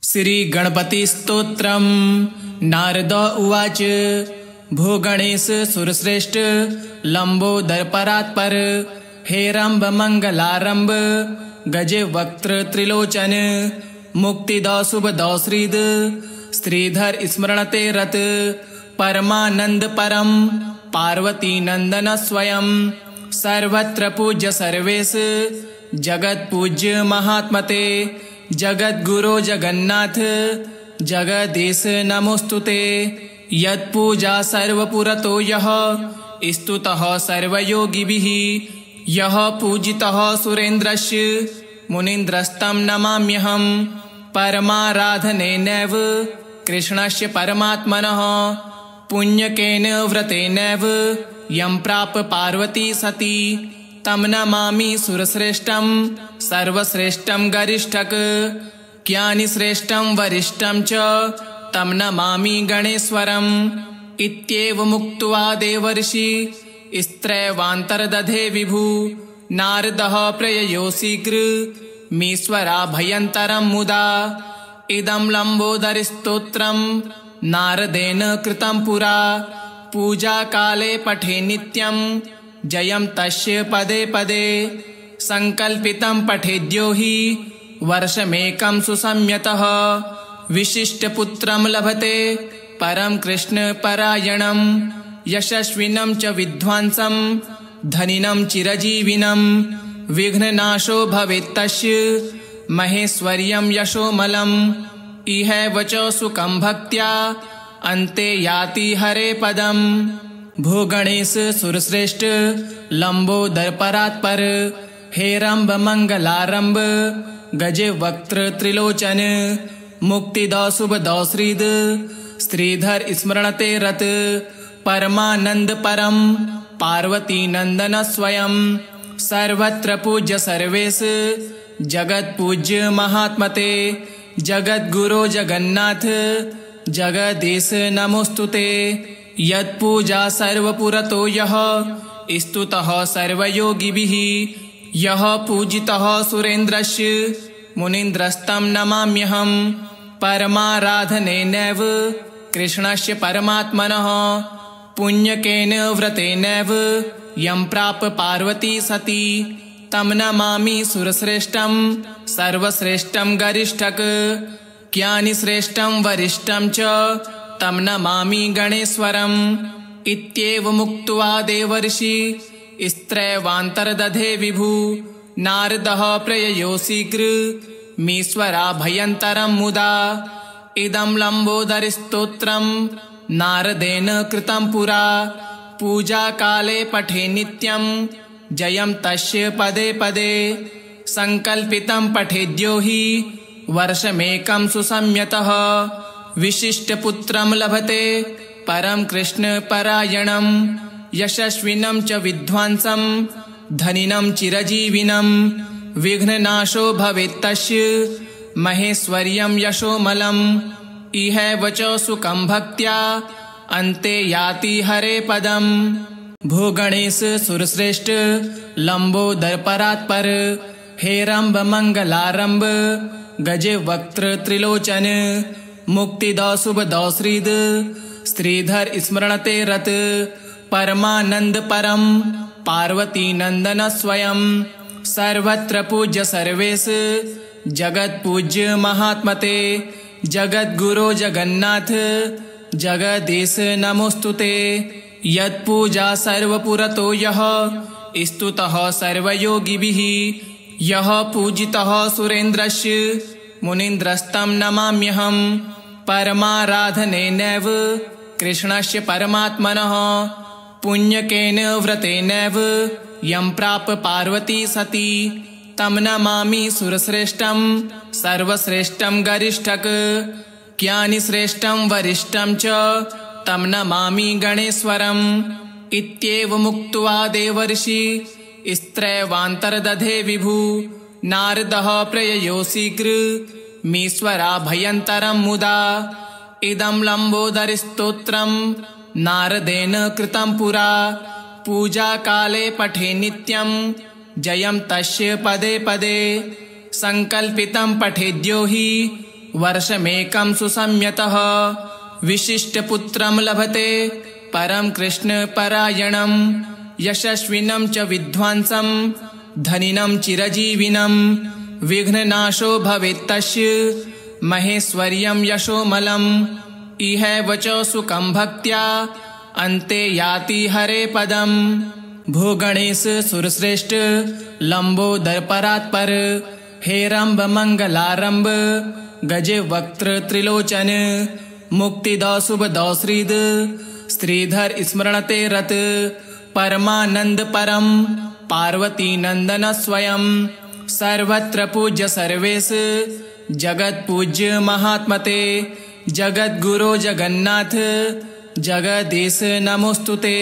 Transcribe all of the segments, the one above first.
श्रीगणपतिस्तोत्रम्। नारद उवाच। भो गणेश सुरश्रेष्ठ लंबोदरपरात्पर, हेरंब मंगलारंभ गजे वक्त्र त्रिलोचन, मुक्तिदौ शुभदौ श्रीद श्रीधर स्मरणते रत, परमानंद परम पार्वती नंदन स्वयं, सर्वत्र पूज्य सर्वेश जगत पूज्य महात्मते, जगत गुरो जगन्नाथ जगदीश नमोस्तुते। यत्पूजा सर्वपुरतो यः स्तुतः सर्वयोगिभिः, यः पूजितः सुरेन्द्रस्य मुनीन्द्रस्तं नमाम्यहम्। परमाराधनेनैव कृष्णस्य परमात्मनः, पुण्यकेन व्रतेनैव यं प्राप पार्वती सती, तं नमामि सुरश्रेष्ठं सर्वश्रेष्ठं गरिष्ठक, ज्ञानिश्रेष्ठं वरिष्ठं च तं नमामि गणेश्वरम्। इत्येवमुक्त्वा देवर्षि स्त्रैवान्तर्दधे विभु, नारदः प्रययो शीघ्रमीश्वराभयन्तरं मुदा। इदं लम्बोदरस्तोत्रं नारदेन कृतं पुरा, पूजाकाले पठे नित्यं जयं तस्य पदे पदे, संकल्पितं पठेद्यो हि वर्षमेकं सुसंयतः, विशिष्टपुत्रं लभते परं कृष्णपरायणं, यशस्विनं च विद्वांसं धनिनं चिरजीविनं, विघ्ननाशो भवेत्तस्य महेश्वर्यं यशोमलम्। इहैव च सुखं भक्त्या अन्ते याति हरे पदम्। भो गणेश सुरश्रेष्ठ लंबोदरपरात्पर, हेरंब मंगलारंभ गजे वक्त्र त्रिलोचन, मुक्तिदौ शुभदौ श्रीद श्रीधर स्मरणते रत, परमानंद परम पार्वती नंदन स्वयं, सर्वत्र पूज्य सर्वेश जगत पूज्य महात्मते, जगत गुरो जगन्नाथ जगदीश नमोस्तुते। यत्पूजा सर्वपुरतो यः स्तुतः सर्वयोगिभिः, यः पूजितः सुरेन्द्रस्य मुनीन्द्रस्तं नमाम्यहम्। परमाराधनेनैव कृष्णस्य परमात्मनः, पुण्यकेन व्रतेनैव यं प्राप पार्वती सती, तं नमामि सुरश्रेष्ठं सर्वश्रेष्ठं गरिष्ठक, ज्ञानिश्रेष्ठं वरिष्ठं च तं नमामि गणेश्वरम्। इत्येवमुक्त्वा देवर्षि स्त्रैवान्तर्दधे विभु, नारदः प्रययो शीघ्रमीश्वराभयन्तरं मुदा। इदं लम्बोदरस्तोत्रं नारदेन कृतं पुरा, पूजाकाले पठे नित्यं जयं तस्य पदे पदे, संकल्पितं पठेद्यो हि वर्षमेकं सुसंयतः, विशिष्टपुत्रं लभते परं कृष्णपरायणं, यशस्विनं च विद्वांसं धनिनं चिरजीविनं, विघ्ननाशो भवेत्तस्य महेश्वर्यं यशोमलम्। इहैव च सुखं भक्त्या अन्ते याति हरे पदम्। भो गणेश सुरश्रेष्ठ लंबोदरपरात्पर, हेरंब मंगलारंभ गजे वक्त्र त्रिलोचन, मुक्तिदौ शुभदौ श्रीद श्रीधर स्मरणते रत, परमानंद परम पार्वती नंदन स्वयं, सर्वत्र पूज्य सर्वेश जगत पूज्य महात्मते, जगत गुरो जगन्नाथ जगदीश नमोस्तुते। यत्पूजा सर्वपुरतो यः स्तुतः सर्वयोगिभिः, यः पूजितः सुरेन्द्रस्य मुनीन्द्रस्तं नमाम्यहम्। परमाराधनेनैव कृष्णस्य परमात्मनः, पुण्यकेन व्रतेनैव यं प्राप पार्वती सती, तं नमामि सुरश्रेष्ठं सर्वश्रेष्ठं गरिष्ठक, ज्ञानिश्रेष्ठं वरिष्ठं च तं नमामि गणेश्वरम्। इत्येवमुक्त्वा देवर्षि स्त्रैवान्तर्दधे विभु, नारदः प्रययो शीघ्रमीश्वराभयन्तरं मुदा। इदं लम्बोदरस्तोत्रं नारदेन कृतं पुरा, पूजाकाले पठे नित्यं जयं तस्य पदे पदे, संकल्पितं पठेद्यो हि वर्षमेकं सुसंयतः विशिष्टपुत्रं लभते परं कृष्णपरायणं यशस्विनं च विद्वांसं धनिनं चिरजीविनं विघ्ननाशो भवेत्तस्य महेश्वर्यं यशोमलम् इहैव च सुखं भक्त्या अन्ते याति हरे पदम्। भूगणेश सुरश्रेष्ठ लंबोदर परात्पर हेरंब मंगलारंभ गज वक्त्र त्रिलोचन मुक्तिदौ शुभदौ श्रीद श्रीधर स्मरणते रत परमानंद परम पार्वती नंदन स्वयं सर्वत्र पूज्य सर्वेश जगत पूज्य महात्मते जगद्गुरो जगन्नाथ जगदीश नमोस्तुते।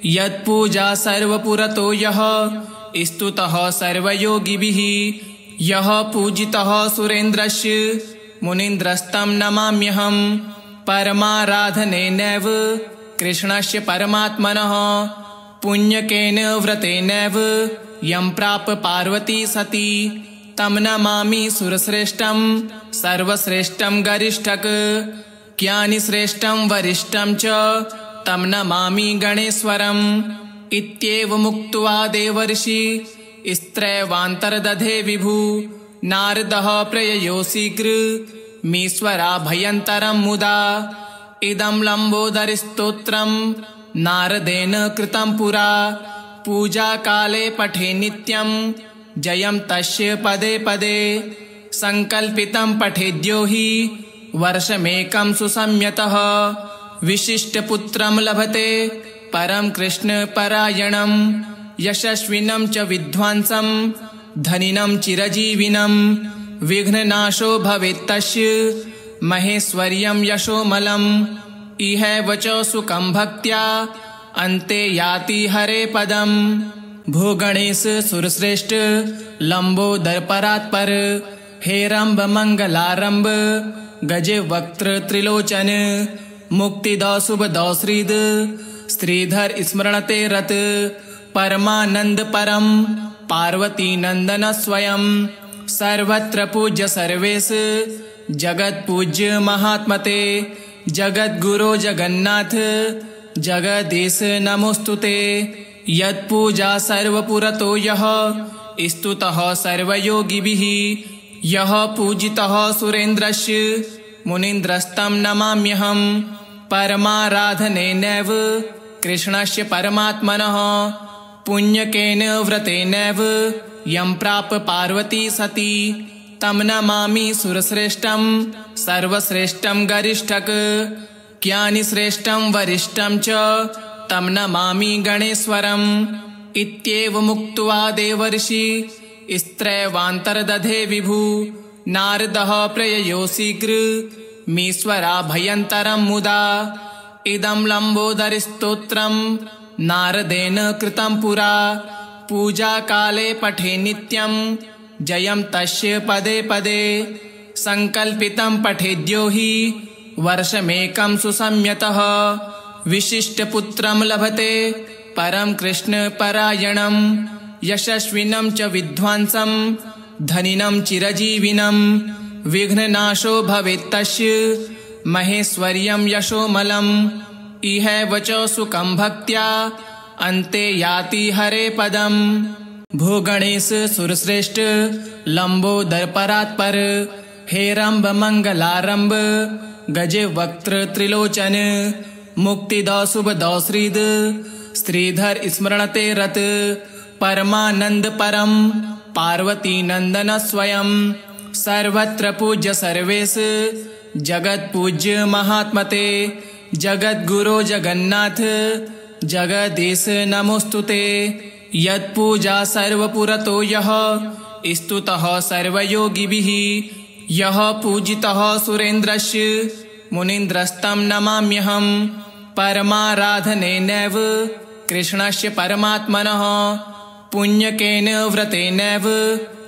यत्पूजा सर्वपुरतो यः स्तुतः सर्वयोगिभिः यः पूजितः सुरेन्द्रस्य मुनीन्द्रस्तं नमाम्यहम्। परमाराधनेनैव कृष्णस्य परमात्मनः पुण्यकेन व्रतेनैव यं प्राप पार्वती सती तं नमामि सुरश्रेष्ठं सर्वश्रेष्ठं गरिष्ठक ज्ञानिश्रेष्ठं वरिष्ठं च तं नमामि गणेश्वरम्। इत्येवमुक्त्वा देवर्षि स्त्रैवान्तर्दधे विभु नारदः प्रययो शीघ्रमीश्वराभयन्तरं मुदा इदं लम्बोदरस्तोत्रं नारदेन कृतं पुरा पूजाकाले पठे नित्यं जयं तस्य पदे पदे संकल्पितं पठेद्यो हि वर्षमेकं सुसंयतः विशिष्टपुत्रं लभते परं कृष्णपरायणं यशस्विनं च विद्वांसं धनिनं चिरजीविनं विघ्ननाशो भवेत्तस्य महेश्वर्यं यशोमलम् इहैव च सुखं भक्त्या अन्ते याति हरे पदम्। भूगणेश सुरश्रेष्ठ लंबोदर परात्पर हेरंब मंगलारंभ गज वक्त्र त्रिलोचन मुक्तिदौ शुभदौ श्रीद श्रीधर स्मरणते रत परमानंद परम पार्वती नंदन स्वयं सर्वत्र पूज्य सर्वेश जगत पूज्य महात्मते जगद्गुरो जगन्नाथ जगदीश नमोस्तुते। यत्पूजा सर्वपुरतो यः स्तुतः सर्वयोगिभिः यः पूजितः सुरेन्द्रस्य मुनीन्द्रस्तं नमाम्यहम्। परमाराधनेनैव कृष्णस्य परमात्मनः पुण्यकेन व्रतेनैव यं प्राप पार्वती सती तं नमामि सुरश्रेष्ठं सर्वश्रेष्ठं गरिष्ठक ज्ञानिश्रेष्ठं वरिष्ठं च तं नमामि गणेश्वरम्। इत्येवमुक्त्वा देवर्षि स्त्रैवान्तर्दधे विभु नारदः प्रययो शीघ्रमीश्वराभयन्तरं मुदा इदं लम्बोदरस्तोत्रं नारदेन कृतं पुरा पूजाकाले पठे नित्यं जयं तस्य पदे पदे संकल्पितं पठेद्यो हि वर्षमेकं सुसंयतः विशिष्टपुत्रं लभते परं कृष्णपरायणं यशस्विनं च विद्वांसं धनिनं चिरजीविनं विघ्ननाशो भवेत्तस्य महेश्वर्यं यशोमलम् इहैव च सुखं भक्त्या अन्ते याति हरे पदम्। भूगणेश सुरश्रेष्ठ लंबोदर परात्पर हेरंब मंगलारंभ गज वक्त्र त्रिलोचन मुक्तिदौ शुभदौ श्रीद श्रीधर स्मरणते रत परमानंद परम पार्वती नंदन स्वयं सर्वत्र पूज्य सर्वेश जगत पूज्य महात्मते जगद्गुरो जगन्नाथ जगदीश नमोस्तुते। यत्पूजा सर्वपुरतो यः स्तुतः सर्वयोगिभिः यः पूजितः सुरेन्द्रस्य मुनीन्द्रस्तं नमाम्यहम्। परमाराधनेनैव कृष्णस्य परमात्मनः पुण्यकेन व्रतेनैव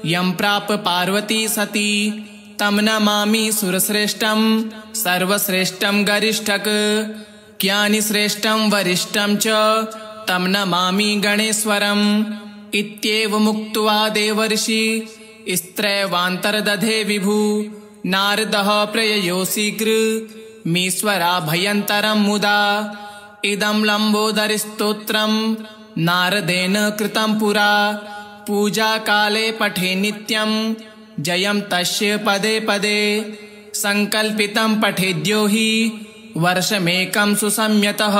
यं प्राप पार्वती सती तं नमामि सुरश्रेष्ठं सर्वश्रेष्ठं गरिष्ठक ज्ञानिश्रेष्ठं वरिष्ठं च तं नमामि गणेश्वरम्। इत्येवमुक्त्वा देवर्षि स्त्रैवान्तर्दधे विभु नारदः प्रययो शीघ्रमीश्वराभयन्तरं मुदा। इदं लम्बोदरस्तोत्रं नारदेन कृतं पुरा। पूजाकाले पठे नित्यं जयं तस्य पदे पदे। संकल्पितं पठेद्यो हि वर्षमेकं सुसंयतः।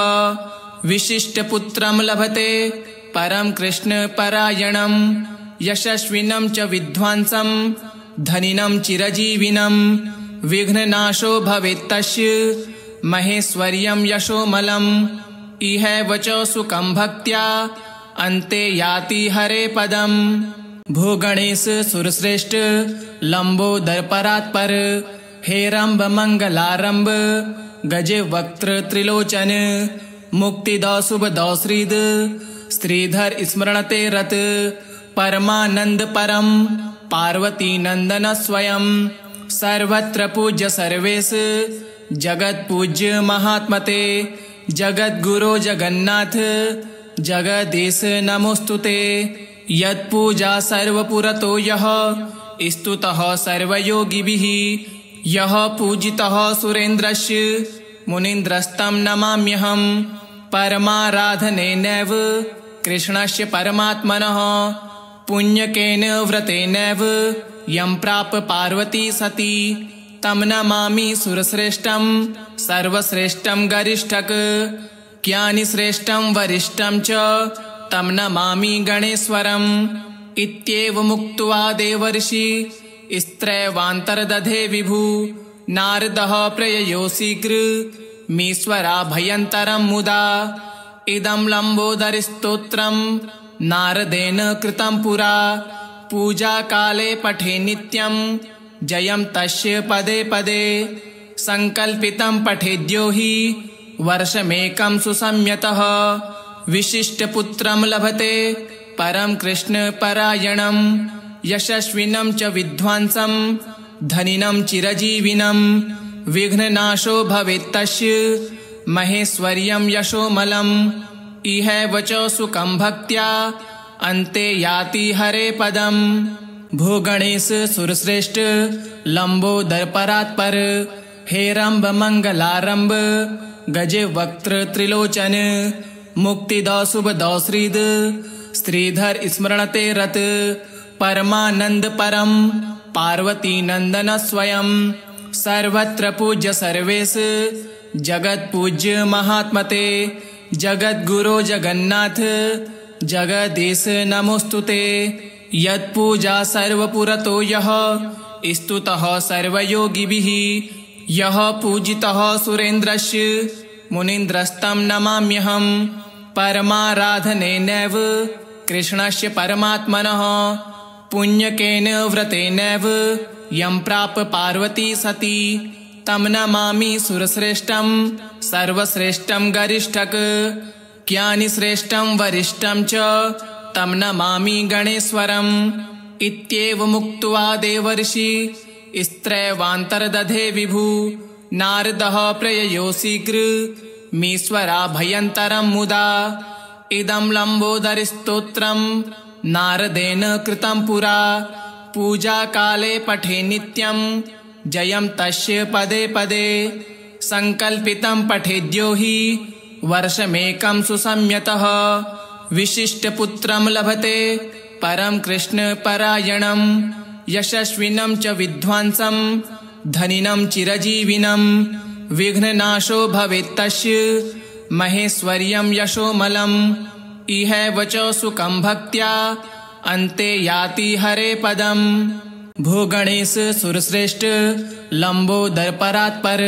विशिष्टपुत्रं लभते परं कृष्णपरायणं। यशस्विनं च विद्वांसं धनिनं चिरजीविनं। विघ्ननाशो भवेत्तस्य महेश्वर्यं यशोमलम्। इहैव च सुखं भक्त्या अन्ते याति हरे पदम्। भो गणेश सुरश्रेष्ठ लंबोदर परात्पर। हेरंब मंगलारंब गजे वक्त्र त्रिलोचन। मुक्तिदौ शुभदौ श्रीद श्रीधर स्मरणते रत। परमानंद परम पार्वती नंदन स्वयं। सर्वत्र पूज्य सर्वेश जगत पूज्य महात्मते। जगत गुरो जगन्नाथ जगदीश नमोस्तुते। यत्पूजा सर्वपुरतो यः स्तुतः सर्वयोगिभिः। यः पूजितः सुरेन्द्रस्य मुनीन्द्रस्तं नमाम्यहम्। परमाराधनेनैव कृष्णस्य परमात्मनः। पुण्यकेन व्रतेनैव यं प्राप पार्वती सती। तं नमामि सुरश्रेष्ठं सर्वश्रेष्ठं गरिष्ठक। ज्ञानिश्रेष्ठं वरिष्ठं च तं नमामि गणेश्वरम्। इत्येवमुक्त्वा देवर्षि स्त्रैवान्तर्दधे विभु। नारदः प्रययो शीघ्रमीश्वराभयन्तरं मुदा। इदं लम्बोदरस्तोत्रं नारदेन कृतं पुरा। पूजाकाले पठे नित्यं जयं तस्य पदे पदे। संकल्पितं पठेद्यो हि वर्षमेकं सुसंयतः। विशिष्टपुत्रं लभते परं कृष्णपरायणं। यशस्विनं च विद्वांसं धनिनं चिरजीविनं। विघ्ननाशो भवेत्तस्य महेश्वर्यं यशोमलम्। इहैव च सुखं भक्त्या अन्ते याति हरे पदम्। भो गणेश सुरश्रेष्ठ लंबोदर परात्पर। हेरंब मंगलारंब गजे वक्त्र त्रिलोचन। मुक्तिदौ शुभदौ श्रीद श्रीधर स्मरणते रत। परमानंद परम पार्वती नंदन स्वयं। सर्वत्र पूज्य सर्वेश जगत पूज्य महात्मते। जगत गुरो जगन्नाथ जगदीश नमोस्तुते। यत्पूजा सर्वपुरतो यः स्तुतः सर्वयोगिभिः। यः पूजितः सुरेन्द्रस्य मुनीन्द्रस्तं नमाम्यहम्। परमाराधनेनैव कृष्णस्य परमात्मनः। पुण्यकेन व्रतेनैव यं प्राप पार्वती सती। तं नमामि सुरश्रेष्ठं सर्वश्रेष्ठं गरिष्ठक। ज्ञानिश्रेष्ठं वरिष्ठं च तं नमामि गणेश्वरम्। इत्येवमुक्त्वा देवर्षि स्त्रैवान्तर्दधे विभु। नारदः प्रययो शीघ्रमीश्वराभयन्तरं मुदा। इदं लम्बोदरस्तोत्रं नारदेन कृतं पुरा। पूजाकाले पठे नित्यं जयं तस्य पदे पदे। संकल्पितं पठेद्यो हि वर्षमेकं सुसंयतः। विशिष्टपुत्रं लभते परं कृष्णपरायणं। यशस्विनं च विद्वांसं धनिनं चिरजीविनं। विघ्ननाशो भवेत्तस्य महेश्वर्यं यशोमलम्। इहैव च सुखं भक्त्या अन्ते याति हरे पदम्। भो गणेश सुरश्रेष्ठ लंबोदर परात्पर।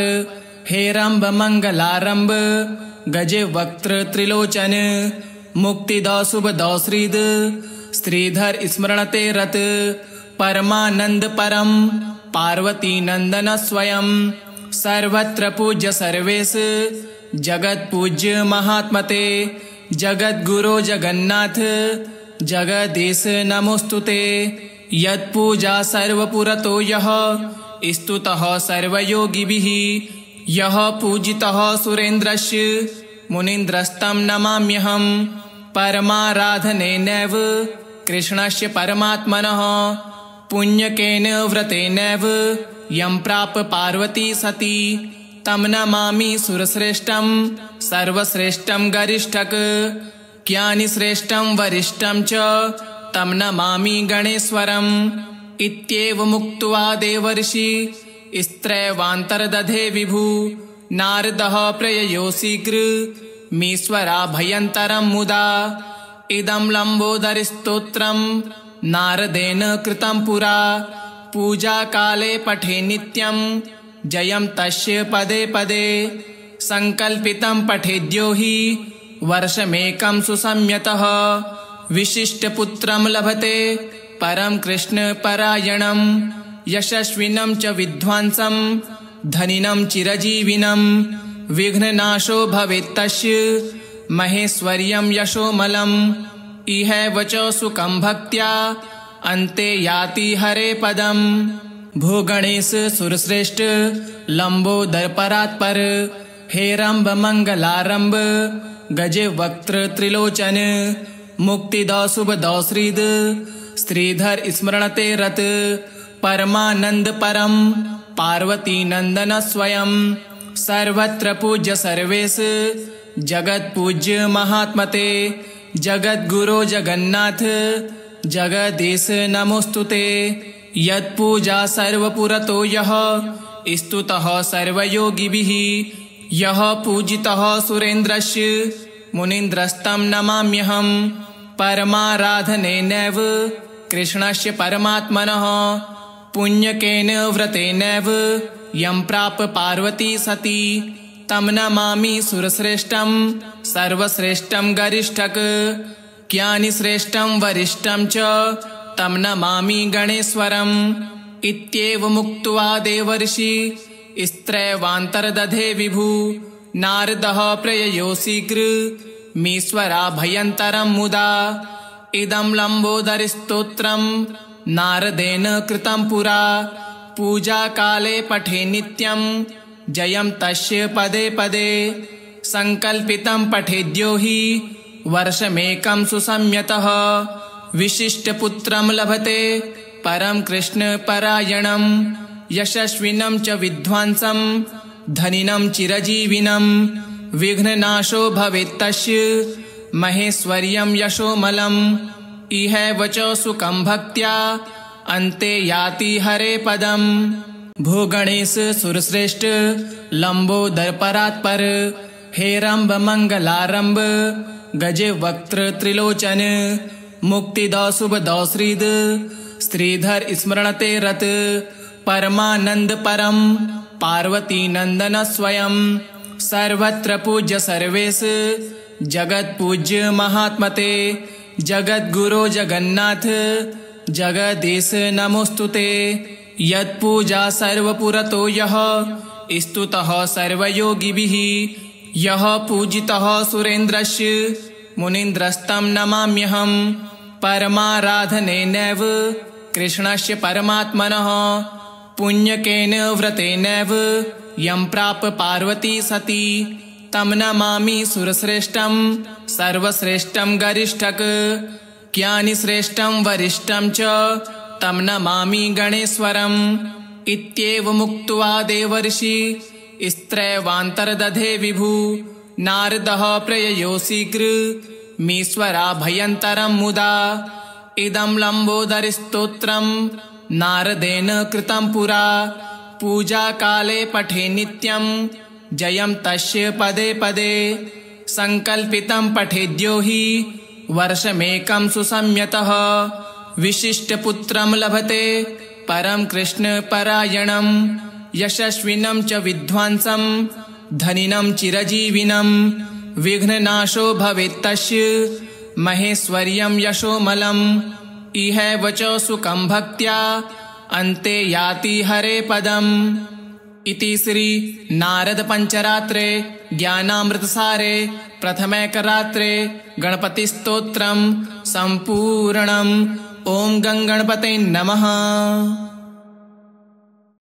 हेरंब मंगलारंब गजे वक्त्र त्रिलोचन। मुक्तिदौ शुभदौ श्रीद श्रीधर स्मरणते रत। परमानंद परम पार्वती नंदन स्वयं। सर्वत्र पूज्य सर्वेश जगत पूज्य महात्मते। जगत गुरो जगन्नाथ जगदीश नमोस्तुते। यत्पूजा सर्वपुरतो यः स्तुतः सर्वयोगिभिः। यः पूजितः सुरेन्द्रस्य मुनीन्द्रस्तं नमाम्यहम्। परमाराधनेनैव कृष्णस्य परमात्मनः। पुण्यकेन व्रतेनैव यं प्राप पार्वती सती तं नमामि सुरश्रेष्ठं सर्वश्रेष्ठं गरिष्ठक ज्ञानिश्रेष्ठं वरिष्ठं च तं नमामि गणेश्वरम् इत्येवमुक्त्वा देवर्षि स्त्रैवान्तर्दधे विभु नारदः प्रययो शीघ्रमीश्वराभयन्तरं मुदा इदं लम्बोदरस्तोत्रं नारदेन कृतं पुरा पूजाकाले पठे नित्यं जयं तस्य पदे पदे संकल्पितं पठेद्यो हि वर्षमेकं सुसंयतः विशिष्टपुत्रं लभते परं कृष्णपरायणं यशस्विनं च विद्वांसं धनिनं चिरजीविनं विघ्ननाशो भवेत्तस्य महेश्वर्यं यशोमलम् इहैव च सुखं भक्त्या अन्ते याति हरे पदम् भूगणेश सुरश्रेष्ठ लंबोदर परात्पर हेरंब मंगलारंब गजे वक्त्र त्रिलोचन मुक्तिदौ शुभदौ श्रीद श्रीधर स्मरणते रत परमानंद परम पार्वती नंदन स्वयं सर्वत्र पूज्य सर्वेश जगत पूज्य महात्मते जगत गुरो जगन्नाथ जगदीश नमोस्तुते यत्पूजा सर्वपुरतो यः स्तुतः सर्वयोगिभिः यः पूजितः सुरेन्द्रस्य मुनीन्द्रस्तं नमाम्यहं परमाराधनेनैव कृष्णस्य परमात्मनः पुण्यकेन व्रतेनैव यं प्राप पार्वती सती तं नमामि सुरश्रेष्ठं सर्वश्रेष्ठं गरिष्ठक ज्ञानिश्रेष्ठं वरिष्ठं च तं नमामि गणेश्वरम् इत्येवमुक्त्वा देवर्षि स्त्रैवान्तर्दधे विभु नारदः प्रययो शीघ्रमीश्वराभयन्तरं मुदा इदं लम्बोदरस्तोत्रं नारदेन कृतं पुरा पूजाकाले पठे नित्यं जयं तस्य पदे पदे संकल्पितं पठेद्यो हि वर्षमेकं सुसंयतः विशिष्टपुत्रं लभते परं कृष्णपरायणं यशस्विनं च विद्वांसं धनिनं चिरजीविनं विघ्ननाशो भवेत्तस्य महेश्वर्यं यशोमलम् इहैव च सुखं भक्त्या अन्ते याति हरे पदम् भूगणेश सुरश्रेष्ठ लंबोदर परात्पर हेरंब मंगलारंब गजे वक्त्र त्रिलोचन मुक्तिदौ शुभदौ श्रीद श्रीधर स्मरणते रत परमानंद परम पार्वती नंदन स्वयं सर्वत्र पूज्य सर्वेश जगत पूज्य महात्मते जगत गुरो जगन्नाथ जगदीश नमोस्तुते यत्पूजा सर्वपुरतो यः स्तुतः सर्वयोगिभिः यः पूजितः सुरेन्द्रस्य मुनीन्द्रस्तं नमाम्यहं परमाराधनेनैव कृष्णस्य परमात्मनः पुण्यकेन व्रतेनैव यं प्राप पार्वती सती तं नमामि सुरश्रेष्ठं सर्वश्रेष्ठं गरिष्ठक ज्ञानिश्रेष्ठं वरिष्ठं च तं नमामि गणेश्वरम् इत्येवमुक्त्वा देवर्षि स्त्रैवान्तर्दधे विभु नारदः प्रययो शीघ्रमीश्वराभयन्तरं मुदा इदं लम्बोदरस्तोत्रं नारदेन कृतं पुरा पूजाकाले पठे नित्यं जयं तस्य पदे पदे संकल्पितं पठेद्यो हि वर्षमेकं सुसंयतः विशिष्टपुत्रं लभते परं कृष्णपरायणं यशस्विनं च विद्वांसं धनिनं चिरजीविनं विघ्ननाशो भवेत्तस्य महेश्वर्यं यशोमलम् इहैव च सुखं भक्त्या अन्ते याति हरे पदम् इति श्री नारद पंचरात्रे ज्ञानामृतसारे प्रथमैकरात्रे गणपतिस्तोत्रं सम्पूर्णम्। ओं गं गणपते नमः।